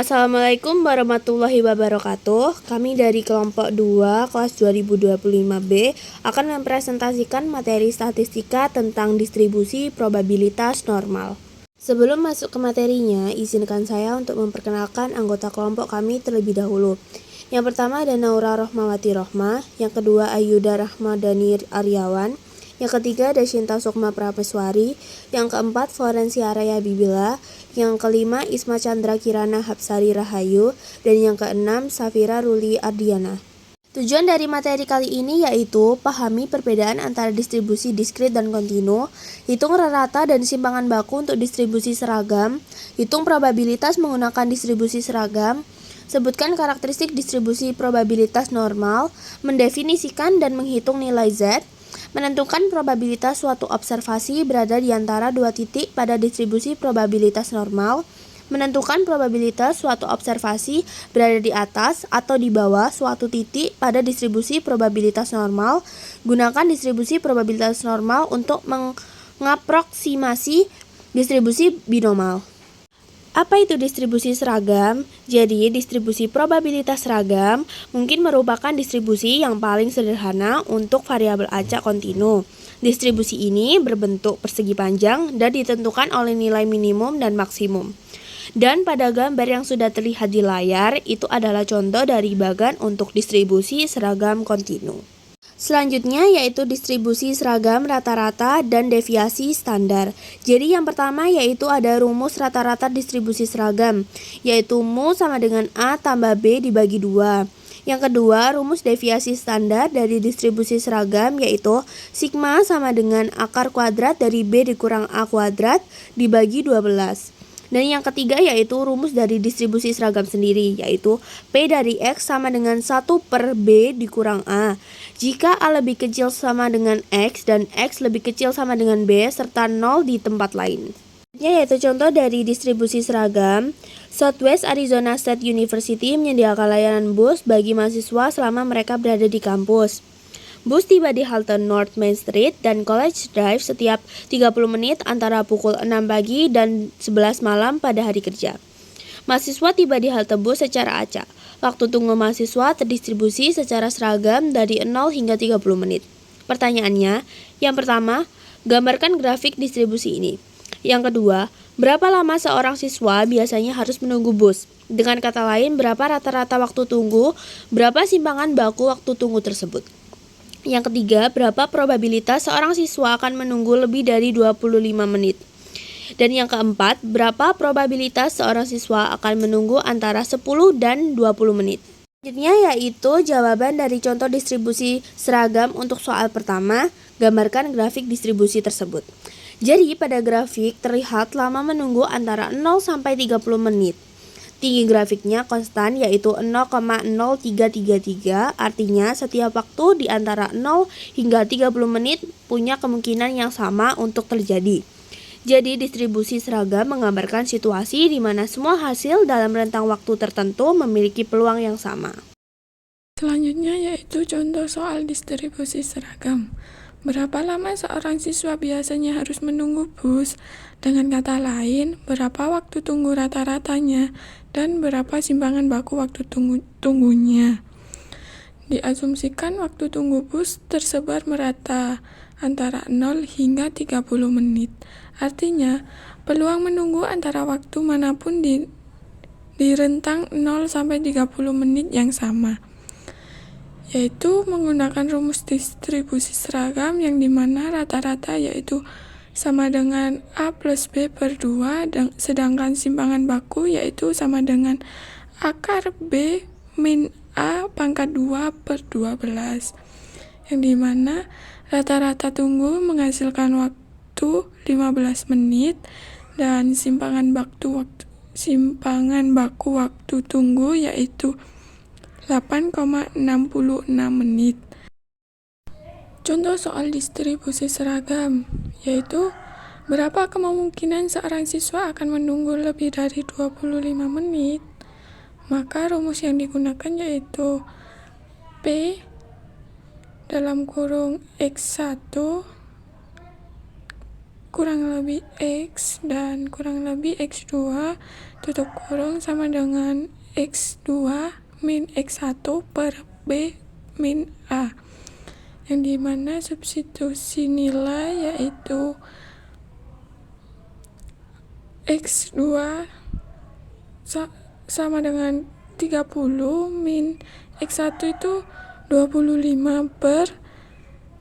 Assalamualaikum warahmatullahi wabarakatuh. Kami dari kelompok 2 kelas 2025B akan mempresentasikan materi statistika tentang distribusi probabilitas normal. Sebelum masuk ke materinya, izinkan saya untuk memperkenalkan anggota kelompok kami terlebih dahulu. Yang pertama ada Naura Rohmawati Rohma, yang kedua Ayuda Rahmadani Aryawan, yang ketiga ada Shinta Sukma Prapeswari, yang keempat Florencia Araya Bibila, yang kelima Isma Chandra Kirana Hapsari Rahayu, dan yang keenam Safira Ruli Ardiana. Tujuan dari materi kali ini yaitu pahami perbedaan antara distribusi diskrit dan kontinu, hitung rata dan simpangan baku untuk distribusi seragam, hitung probabilitas menggunakan distribusi seragam, sebutkan karakteristik distribusi probabilitas normal, mendefinisikan dan menghitung nilai Z, menentukan probabilitas suatu observasi berada di antara dua titik pada distribusi probabilitas normal, menentukan probabilitas suatu observasi berada di atas atau di bawah suatu titik pada distribusi probabilitas normal. Gunakan distribusi probabilitas normal untuk mengaproksimasi distribusi binomal. Apa itu distribusi seragam? Jadi, distribusi probabilitas seragam mungkin merupakan distribusi yang paling sederhana untuk variabel acak kontinu. Distribusi ini berbentuk persegi panjang dan ditentukan oleh nilai minimum dan maksimum. Dan pada gambar yang sudah terlihat di layar, itu adalah contoh dari bagan untuk distribusi seragam kontinu. Selanjutnya yaitu distribusi seragam rata-rata dan deviasi standar. Jadi yang pertama yaitu ada rumus rata-rata distribusi seragam, yaitu mu sama dengan A tambah B dibagi 2. Yang kedua, rumus deviasi standar dari distribusi seragam yaitu sigma sama dengan akar kuadrat dari B dikurang A kuadrat dibagi 12. Dan yang ketiga yaitu rumus dari distribusi seragam sendiri, yaitu P dari X sama dengan 1 per B dikurang A. Jika A lebih kecil sama dengan X dan X lebih kecil sama dengan B serta 0 di tempat lain. Yaitu contoh dari distribusi seragam, Southwest Arizona State University menyediakan layanan bus bagi mahasiswa selama mereka berada di kampus. Bus tiba di halte North Main Street dan College Drive setiap 30 menit antara pukul 6 pagi dan 11 malam pada hari kerja. Mahasiswa tiba di halte bus secara acak. Waktu tunggu mahasiswa terdistribusi secara seragam dari 0 hingga 30 menit. Pertanyaannya, yang pertama, gambarkan grafik distribusi ini. Yang kedua, berapa lama seorang siswa biasanya harus menunggu bus? Dengan kata lain, berapa rata-rata waktu tunggu, berapa simpangan baku waktu tunggu tersebut? Yang ketiga, berapa probabilitas seorang siswa akan menunggu lebih dari 25 menit? Dan yang keempat, berapa probabilitas seorang siswa akan menunggu antara 10 dan 20 menit? Selanjutnya yaitu jawaban dari contoh distribusi seragam untuk soal pertama, gambarkan grafik distribusi tersebut. Jadi pada grafik terlihat lama menunggu antara 0 sampai 30 menit. Tinggi grafiknya konstan yaitu 0,0333, artinya setiap waktu di antara 0 hingga 30 menit punya kemungkinan yang sama untuk terjadi. Jadi distribusi seragam menggambarkan situasi di mana semua hasil dalam rentang waktu tertentu memiliki peluang yang sama. Selanjutnya yaitu contoh soal distribusi seragam. Berapa lama seorang siswa biasanya harus menunggu bus? Dengan kata lain, berapa waktu tunggu rata-ratanya dan berapa simpangan baku waktu tunggunya. Diasumsikan waktu tunggu bus tersebar merata antara 0 hingga 30 menit. Artinya, peluang menunggu antara waktu manapun di rentang 0 sampai 30 menit yang sama, yaitu menggunakan rumus distribusi seragam yang dimana rata-rata yaitu sama dengan A plus B per 2, sedangkan simpangan baku yaitu sama dengan akar B min A pangkat 2 per 12, yang dimana rata-rata tunggu menghasilkan waktu 15 menit dan simpangan baku waktu tunggu yaitu 8,66 menit. Contoh soal distribusi seragam, yaitu berapa kemungkinan seorang siswa akan menunggu lebih dari 25 menit? Maka rumus yang digunakan yaitu P dalam kurung X1 kurang lebih X dan kurang lebih X2 tutup kurung sama dengan X2 min X1 per B min A, yang dimana substitusi nilai yaitu X2 sama dengan 30 min X1 itu 25 per,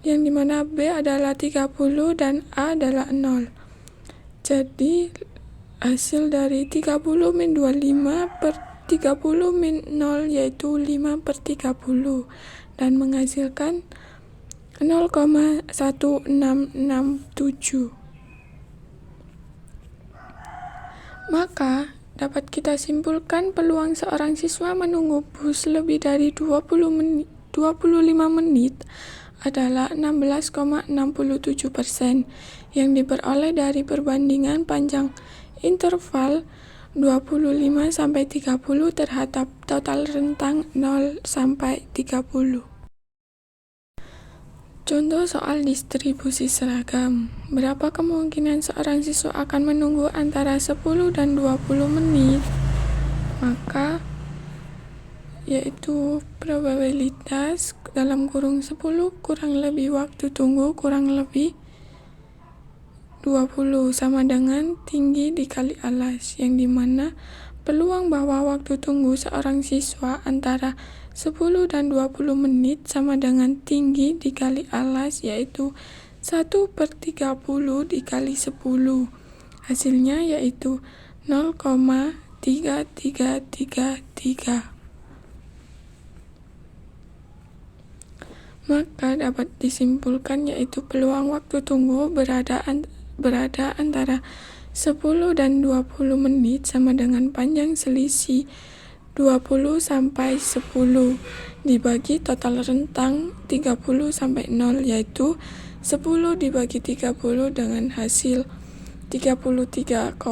yang dimana B adalah 30 dan A adalah 0. Jadi hasil dari 30 min 25 per 30 min 0 yaitu 5 per 30 dan menghasilkan 0,1667. Maka dapat kita simpulkan peluang seorang siswa menunggu bus lebih dari 25 menit adalah 16,67% yang diperoleh dari perbandingan panjang interval 25 sampai 30 terhadap total rentang 0 sampai 30. Contoh soal distribusi seragam. Berapa kemungkinan seorang siswa akan menunggu antara 10 dan 20 menit? Maka yaitu probabilitas dalam kurung 10 kurang lebih waktu tunggu kurang lebih 20 sama dengan tinggi dikali alas, yang dimana peluang bahwa waktu tunggu seorang siswa antara 10 dan 20 menit sama dengan tinggi dikali alas yaitu 1 per 30 dikali 10. Hasilnya yaitu 0,3333. Maka dapat disimpulkan yaitu peluang waktu tunggu berada antara 10 dan 20 menit sama dengan panjang selisih 20 sampai 10 dibagi total rentang 30 sampai 0 yaitu 10 dibagi 30 dengan hasil 33,33%.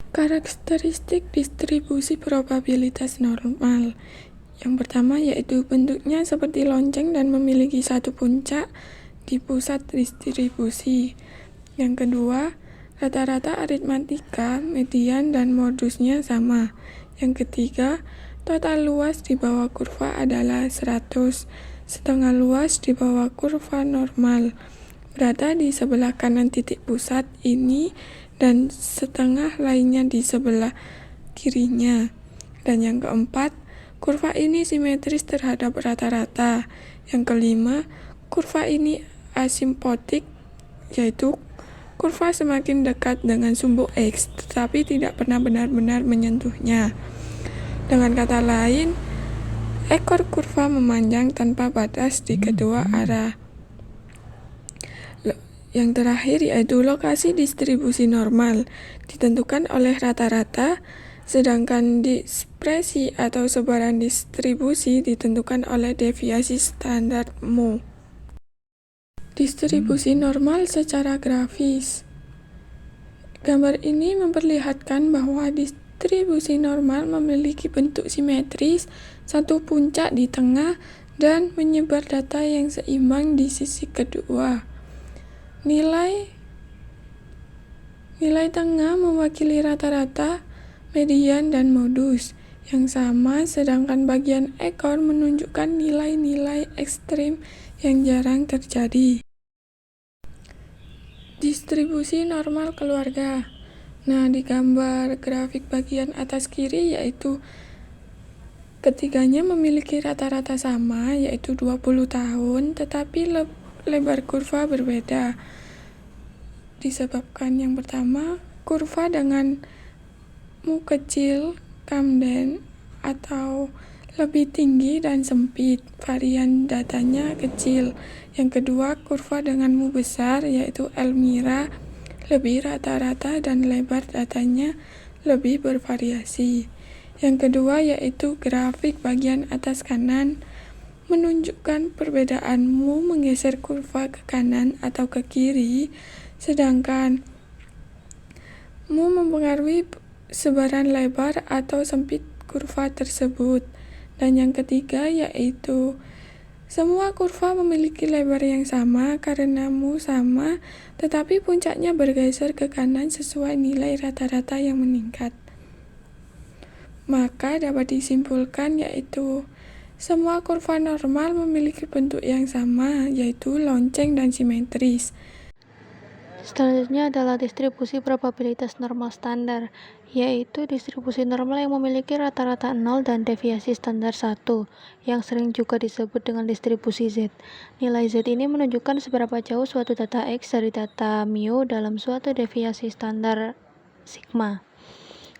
Karakteristik distribusi probabilitas normal. Yang pertama yaitu bentuknya seperti lonceng dan memiliki satu puncak di pusat distribusi. Yang kedua, rata-rata aritmatika, median, dan modusnya sama. Yang ketiga, total luas di bawah kurva adalah 100, setengah luas di bawah kurva normal berada di sebelah kanan titik pusat ini dan setengah lainnya di sebelah kirinya. Dan yang keempat, kurva ini simetris terhadap rata-rata. Yang kelima, kurva ini asimptotik, yaitu kurva semakin dekat dengan sumbu X, tetapi tidak pernah benar-benar menyentuhnya. Dengan kata lain, ekor kurva memanjang tanpa batas di kedua arah. Yang terakhir yaitu lokasi distribusi normal, ditentukan oleh rata-rata, sedangkan dispersi atau sebaran distribusi ditentukan oleh deviasi standar mu. Distribusi normal secara grafis. Gambar ini memperlihatkan bahwa distribusi normal memiliki bentuk simetris, satu puncak di tengah, dan menyebar data yang seimbang di sisi kedua. Nilai tengah mewakili rata-rata, median, dan modus yang sama, sedangkan bagian ekor menunjukkan nilai-nilai ekstrim yang jarang terjadi. Distribusi normal keluarga. Nah, di gambar grafik bagian atas kiri yaitu ketiganya memiliki rata-rata sama, yaitu 20 tahun, tetapi lebar kurva berbeda. Disebabkan yang pertama, kurva dengan mu kecil, Camden, atau lebih tinggi dan sempit, varian datanya kecil. Yang kedua, kurva dengan mu besar, yaitu Elmira, lebih rata-rata dan lebar datanya lebih bervariasi. Yang kedua yaitu grafik bagian atas kanan menunjukkan perbedaan mu menggeser kurva ke kanan atau ke kiri, sedangkan mu mempengaruhi sebaran lebar atau sempit kurva tersebut. Dan yang ketiga yaitu Semua kurva memiliki lebar yang sama karena mu sama, tetapi puncaknya bergeser ke kanan sesuai nilai rata-rata yang meningkat. Maka dapat disimpulkan yaitu semua kurva normal memiliki bentuk yang sama, yaitu lonceng dan simetris. Selanjutnya adalah distribusi probabilitas normal standar, yaitu distribusi normal yang memiliki rata-rata 0 dan deviasi standar 1, yang sering juga disebut dengan distribusi Z. Nilai Z ini menunjukkan seberapa jauh suatu data X dari data mu dalam suatu deviasi standar sigma.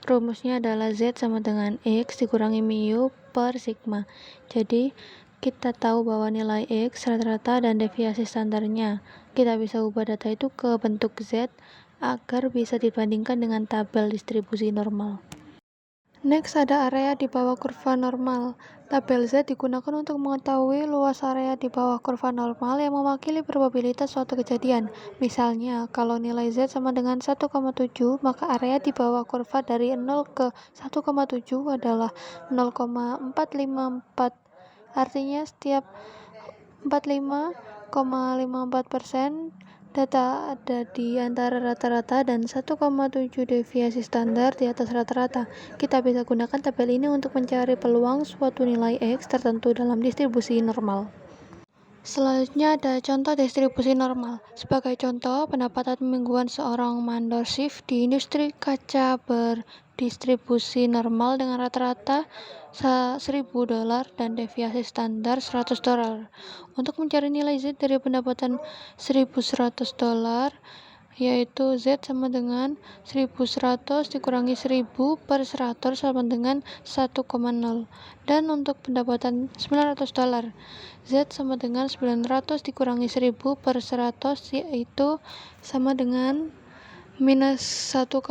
Rumusnya adalah Z sama dengan X dikurangi mu per sigma. Jadi, kita tahu bahwa nilai X, rata-rata, dan deviasi standarnya. Kita bisa ubah data itu ke bentuk Z agar bisa dibandingkan dengan tabel distribusi normal. Next, ada area di bawah kurva normal. Tabel Z digunakan untuk mengetahui luas area di bawah kurva normal yang mewakili probabilitas suatu kejadian. Misalnya, kalau nilai Z sama dengan 1,7, maka area di bawah kurva dari 0 ke 1,7 adalah 0,454. Artinya setiap 45,54% data ada di antara rata-rata dan 1,7 deviasi standar di atas rata-rata. Kita bisa gunakan tabel ini untuk mencari peluang suatu nilai X tertentu dalam distribusi normal. Selanjutnya ada contoh distribusi normal. Sebagai contoh, pendapatan mingguan seorang mandor shift di industri kaca berdistribusi normal dengan rata-rata $1.000 dan deviasi standar $100. Untuk mencari nilai Z dari pendapatan $1.100, yaitu Z sama dengan 1.100 dikurangi 1.000 per 100 sama dengan 1,0. Dan untuk pendapatan $900, Z sama dengan 900 dikurangi 1.000 per 100, yaitu sama dengan minus 1,0.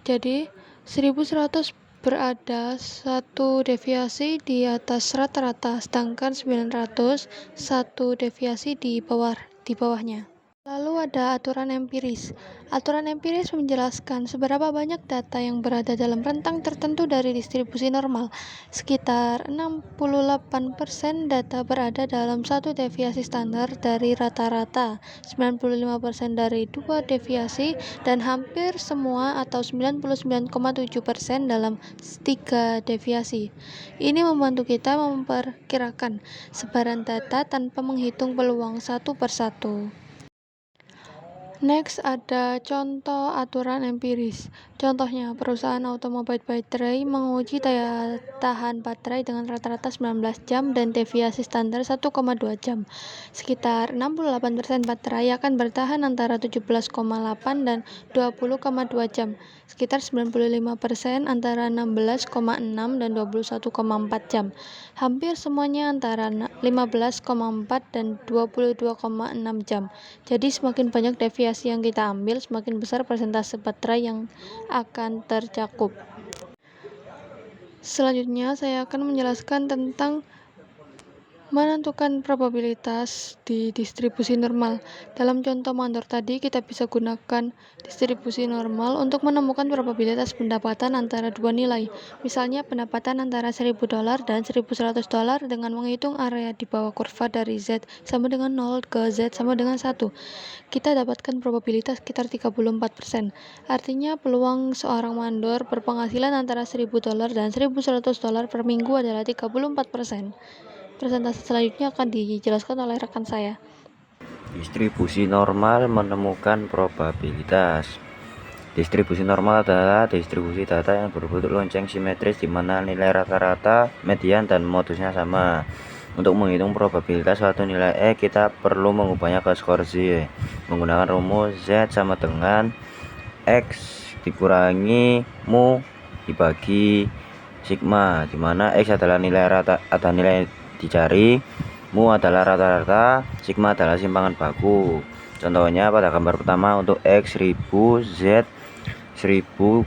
Jadi 1.100 berada satu deviasi di atas rata-rata, sedangkan 900 satu deviasi di bawahnya. Lalu ada aturan empiris. Aturan empiris menjelaskan seberapa banyak data yang berada dalam rentang tertentu dari distribusi normal. Sekitar 68% data berada dalam satu deviasi standar dari rata-rata, 95% dari dua deviasi, dan hampir semua atau 99,7% dalam tiga deviasi. Ini membantu kita memperkirakan sebaran data tanpa menghitung peluang satu per satu. Next, ada contoh aturan empiris. Contohnya, perusahaan automobil baterai menguji daya tahan baterai dengan rata-rata 19 jam dan deviasi standar 1,2 jam. Sekitar 68% baterai akan bertahan antara 17,8 dan 20,2 jam. Sekitar 95% antara 16,6 dan 21,4 jam. Hampir semuanya antara 15,4 dan 22,6 jam. Jadi semakin banyak deviasi yang kita ambil, semakin besar persentase baterai yang akan tercakup. Selanjutnya saya akan menjelaskan tentang menentukan probabilitas di distribusi normal. Dalam contoh mandor tadi, kita bisa gunakan distribusi normal untuk menemukan probabilitas pendapatan antara dua nilai. Misalnya pendapatan antara $1.000 dan $1.100 dengan menghitung area di bawah kurva dari Z sama dengan 0 ke Z sama dengan 1. Kita dapatkan probabilitas sekitar 34%. Artinya peluang seorang mandor berpenghasilan antara $1.000 dan $1.100 per minggu adalah 34%. Presentasi selanjutnya akan dijelaskan oleh rekan saya. Distribusi normal menemukan probabilitas. Distribusi normal adalah distribusi data yang berbentuk lonceng simetris di mana nilai rata-rata, median, dan modusnya sama. Untuk menghitung probabilitas suatu nilai E, kita perlu mengubahnya ke skor Z menggunakan rumus Z sama dengan X dikurangi mu dibagi sigma, di mana X adalah nilai dicari, mu adalah rata-rata, sigma adalah simpangan baku. Contohnya pada gambar pertama untuk X 1000, Z 1000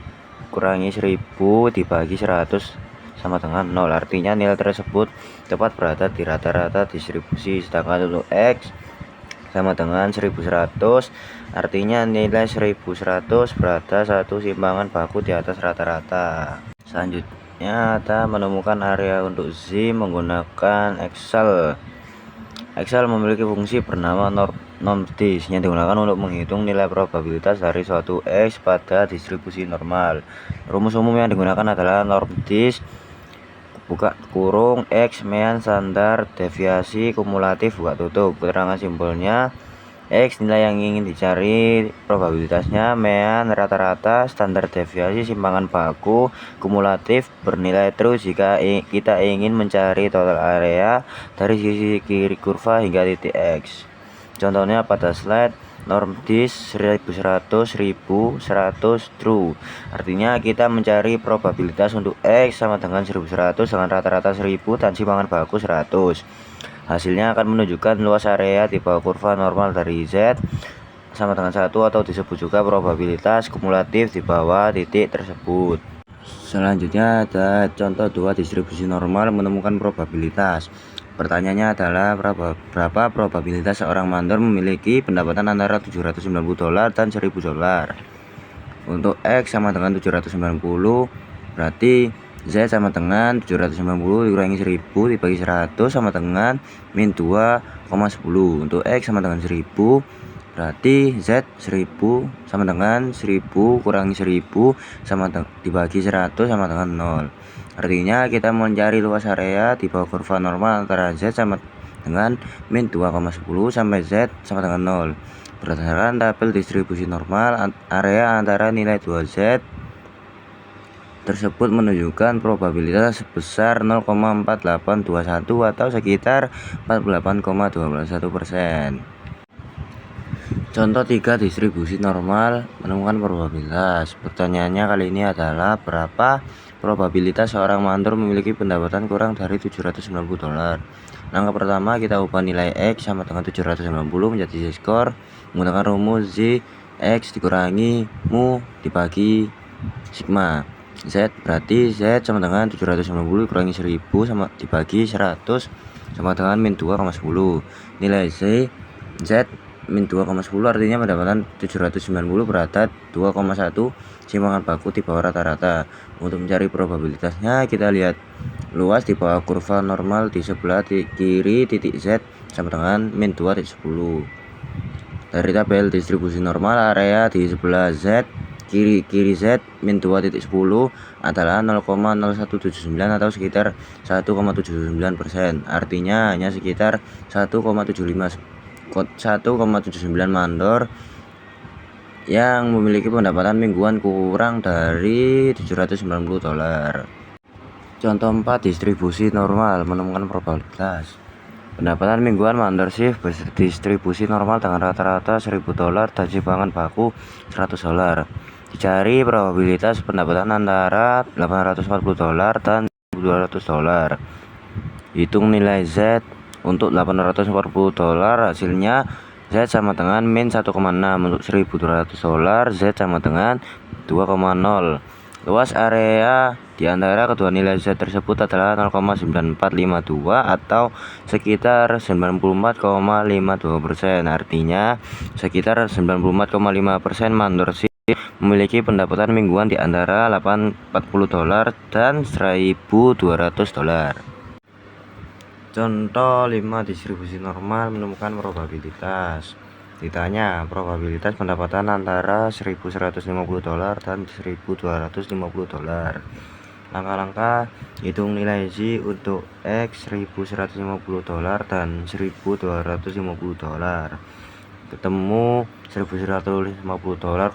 kurangi 1000 dibagi 100 sama dengan 0. Artinya nilai tersebut tepat berada di rata-rata distribusi. Sedangkan untuk X sama dengan 1100, artinya nilai 1100 berada satu simpangan baku di atas rata-rata. Nyata menemukan area untuk Z menggunakan Excel. Excel memiliki fungsi bernama normDis yang digunakan untuk menghitung nilai probabilitas dari suatu X pada distribusi normal. Rumus umum yang digunakan adalah normDis buka kurung X mean standar deviasi kumulatif buka tutup. Keterangan simbolnya: X nilai yang ingin dicari, probabilitasnya, mean rata-rata, standar deviasi simpangan baku, kumulatif bernilai true jika kita ingin mencari total area dari sisi kiri kurva hingga titik X. Contohnya pada slide, normDis 1100, 1100 true. Artinya kita mencari probabilitas untuk X sama dengan 1100 dengan rata-rata 1000 dan simpangan baku 100. Hasilnya akan menunjukkan luas area di bawah kurva normal dari Z sama dengan 1 atau disebut juga probabilitas kumulatif di bawah titik tersebut. Selanjutnya ada contoh 2 distribusi normal menemukan probabilitas. Pertanyaannya adalah berapa probabilitas seorang mandor memiliki pendapatan antara $790 dan $1000. Untuk X sama dengan 790, berarti Z sama dengan 790 dikurangi 1000 dibagi 100 sama dengan min 2,10. Untuk X sama dengan 1000, berarti Z 1000 sama dengan 1000 kurangi 1000 sama dibagi 100 sama dengan 0. Artinya kita mencari luas area di bawah kurva normal antara Z sama dengan min 2,10 sampai Z sama dengan 0. Berdasarkan tabel distribusi normal, area antara nilai 2Z tersebut menunjukkan probabilitas sebesar 0,4821 atau sekitar 48,21%. Contoh 3 distribusi normal menemukan probabilitas. Pertanyaannya kali ini adalah berapa probabilitas seorang mandor memiliki pendapatan kurang dari $790. Langkah pertama, kita ubah nilai X sama dengan 790 menjadi Z-score menggunakan rumus Z X dikurangi mu dibagi sigma. Z berarti Z sama dengan 790 kurangi 1000 sama dibagi 100 sama dengan min 2,10. Nilai Z min 2,10 artinya pendapatan 790 berada 2,1 simpangan baku di bawah rata-rata. Untuk mencari probabilitasnya, kita lihat luas di bawah kurva normal di sebelah kiri titik Z sama dengan min 2,10. Dari tabel distribusi normal, area di sebelah Z kiri Z min 2,10 adalah 0,0179 atau sekitar 1,79%. Artinya hanya sekitar 1,79 mandor yang memiliki pendapatan mingguan kurang dari $790. Contoh 4 distribusi normal menemukan probabilitas. Pendapatan mingguan mandor shift berdistribusi normal dengan rata-rata $1000 dan simpangan baku $100. Dicari probabilitas pendapatan antara $840 dan $200. Hitung nilai Z untuk $840. Hasilnya Z sama dengan min 1,6. Untuk $1200 Z sama dengan 2,0. Luas area di antara kedua nilai Z tersebut adalah 0,9452 atau sekitar 94,52%. Artinya sekitar 94,5% mandor shift memiliki pendapatan mingguan di antara $840 dan $1200. Contoh 5 distribusi normal menemukan probabilitas. Ditanya probabilitas pendapatan antara $1150 dan $1250. Langkah-langkah: hitung nilai Z untuk X $1150 dan $1250. Ketemu $1150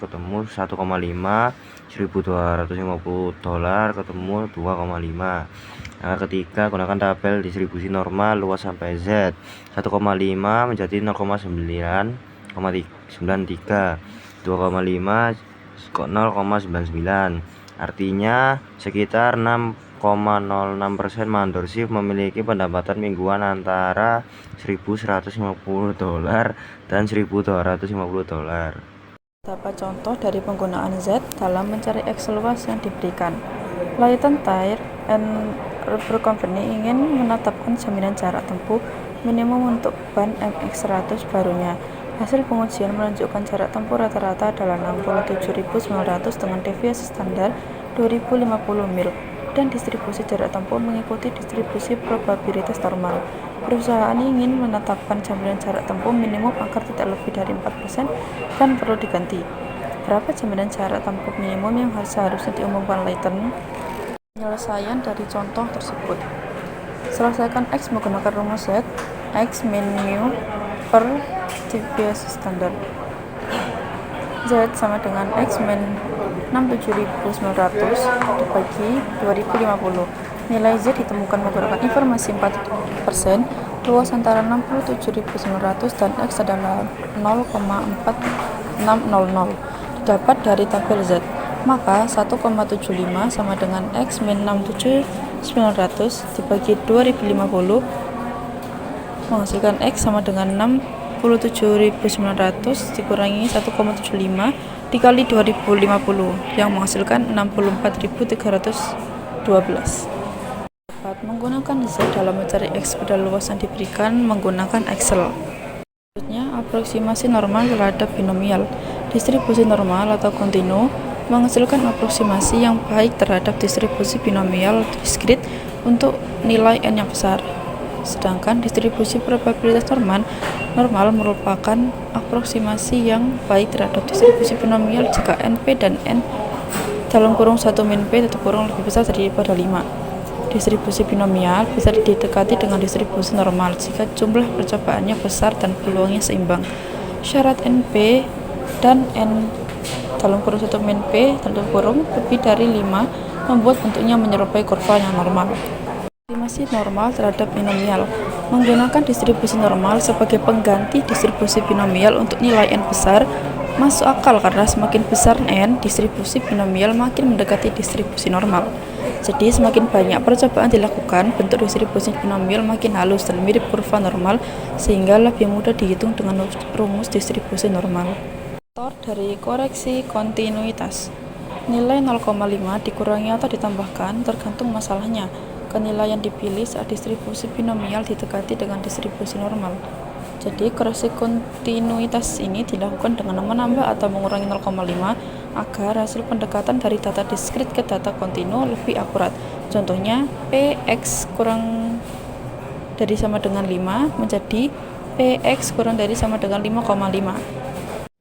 ketemu 1,5, $1250 ketemu 2,5. Langkah ketiga, gunakan tabel distribusi normal luas sampai Z. 1,5 menjadi 0,93, 2,5 0,99. Artinya sekitar 6,06% mandor shift memiliki pendapatan mingguan antara $1150 dan $1250. Beberapa contoh dari penggunaan Z dalam mencari X luas yang diberikan. Leighton Tire and Rubber Company ingin menetapkan jaminan jarak tempuh minimum untuk ban MX100 barunya. Hasil pengujian menunjukkan jarak tempuh rata-rata adalah 67.900 dengan deviasi standar 2050 mil. dan distribusi jarak tempuh mengikuti distribusi probabilitas normal. Perusahaan ingin menetapkan jaminan jarak tempuh minimum agar tidak lebih dari 4% dan perlu diganti. Berapa jaminan jarak tempuh minimum yang seharusnya diumumkan Layton? Penyelesaian dari contoh tersebut. Selesaikan X menggunakan rumus Z, X min mu per deviasi standar. Z sama dengan X min 67.900 dibagi 2050. Nilai Z ditemukan menggunakan informasi 4%, luas antara 67.900 dan X adalah 0,4600. Didapat dari tabel Z. Maka 1,75 sama dengan X min 67.900 dibagi 2050 menghasilkan X sama dengan 67.900 dikurangi 1,75 dikali 2050 yang menghasilkan 64.312. Dapat menggunakan Z dalam mencari X pada luas yang diberikan menggunakan Excel. Selanjutnya, aproksimasi normal terhadap binomial. Distribusi normal atau kontinu menghasilkan aproksimasi yang baik terhadap distribusi binomial diskrit untuk nilai n yang besar. Sedangkan distribusi probabilitas normal merupakan aproksimasi yang baik terhadap distribusi binomial jika np dan n dalam kurung 1 min p tutup kurung lebih besar daripada 5. Distribusi binomial bisa didekati dengan distribusi normal jika jumlah percobaannya besar dan peluangnya seimbang. Syarat np dan n dalam kurung 1 min p tutup kurung lebih dari 5 membuat bentuknya menyerupai kurva yang normal. Aproksimasi normal terhadap binomial menggunakan distribusi normal sebagai pengganti distribusi binomial untuk nilai n besar masuk akal karena semakin besar n, distribusi binomial makin mendekati distribusi normal. Jadi semakin banyak percobaan dilakukan, bentuk distribusi binomial makin halus dan mirip kurva normal sehingga lebih mudah dihitung dengan rumus distribusi normal. Faktor dari koreksi kontinuitas. Nilai 0,5 dikurangi atau ditambahkan tergantung masalahnya ke nilai yang dipilih saat distribusi binomial didekati dengan distribusi normal. Jadi koreksi kontinuitas ini dilakukan dengan menambah atau mengurangi 0,5 agar hasil pendekatan dari data diskrit ke data kontinu lebih akurat. Contohnya Px kurang dari sama dengan 5 menjadi Px kurang dari sama dengan 5,5.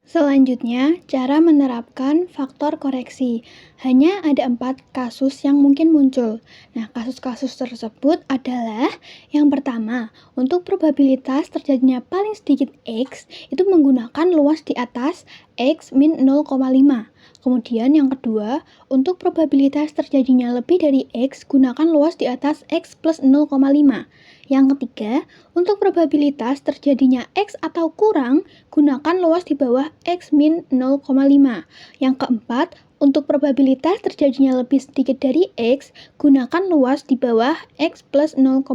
Selanjutnya, cara menerapkan faktor koreksi. Hanya ada 4 kasus yang mungkin muncul. Nah, kasus-kasus tersebut adalah yang pertama, untuk probabilitas terjadinya paling sedikit X itu menggunakan luas di atas X min 0,5. Kemudian yang kedua, untuk probabilitas terjadinya lebih dari X gunakan luas di atas X plus 0,5. Yang ketiga, untuk probabilitas terjadinya X atau kurang, gunakan luas di bawah X min 0,5. Yang keempat, untuk probabilitas terjadinya lebih sedikit dari X, gunakan luas di bawah X plus 0,5.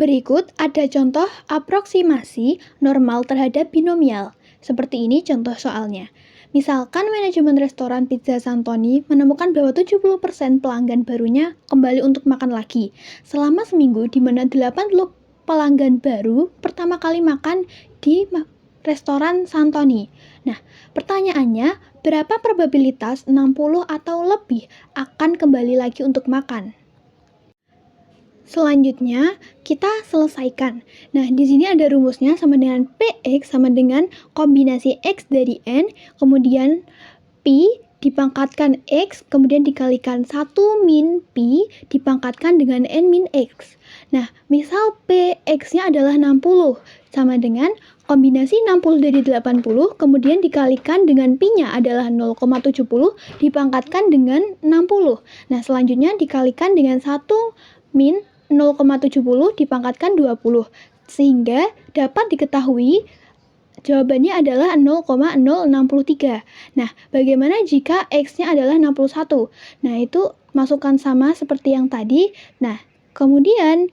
Berikut ada contoh aproksimasi normal terhadap binomial. Seperti ini contoh soalnya. Misalkan manajemen restoran Pizza Santoni menemukan bahwa 70% pelanggan barunya kembali untuk makan lagi selama seminggu, di mana 80 pelanggan baru pertama kali makan di restoran Santoni. Nah, pertanyaannya, berapa probabilitas 60 atau lebih akan kembali lagi untuk makan? Selanjutnya, kita selesaikan. Nah, di sini ada rumusnya sama dengan Px sama dengan kombinasi X dari N, kemudian Pi dipangkatkan X, kemudian dikalikan 1 min Pi dipangkatkan dengan N min X. Nah, misal Px-nya adalah 60, sama dengan kombinasi 60 dari 80, kemudian dikalikan dengan Pi-nya adalah 0,70 dipangkatkan dengan 60. Nah, selanjutnya dikalikan dengan 1 min 0,70 dipangkatkan 20, sehingga dapat diketahui jawabannya adalah 0,063. Nah, bagaimana jika X-nya adalah 61? Nah, itu masukkan sama seperti yang tadi. Nah, kemudian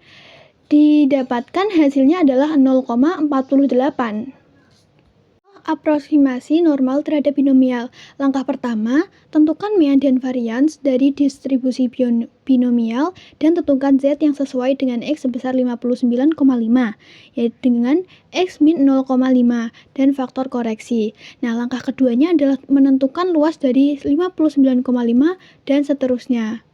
didapatkan hasilnya adalah 0,48. Aproksimasi normal terhadap binomial. Langkah pertama, tentukan mean dan varians dari distribusi binomial dan tentukan Z yang sesuai dengan X sebesar 59,5, yaitu dengan X min 0,5 dan faktor koreksi. Nah, langkah keduanya adalah menentukan luas dari 59,5 dan seterusnya.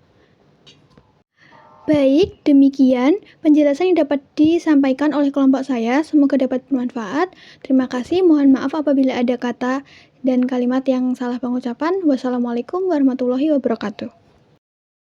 Baik, demikian penjelasan yang dapat disampaikan oleh kelompok saya. Semoga dapat bermanfaat. Terima kasih. Mohon maaf apabila ada kata dan kalimat yang salah pengucapan. Wassalamualaikum warahmatullahi wabarakatuh.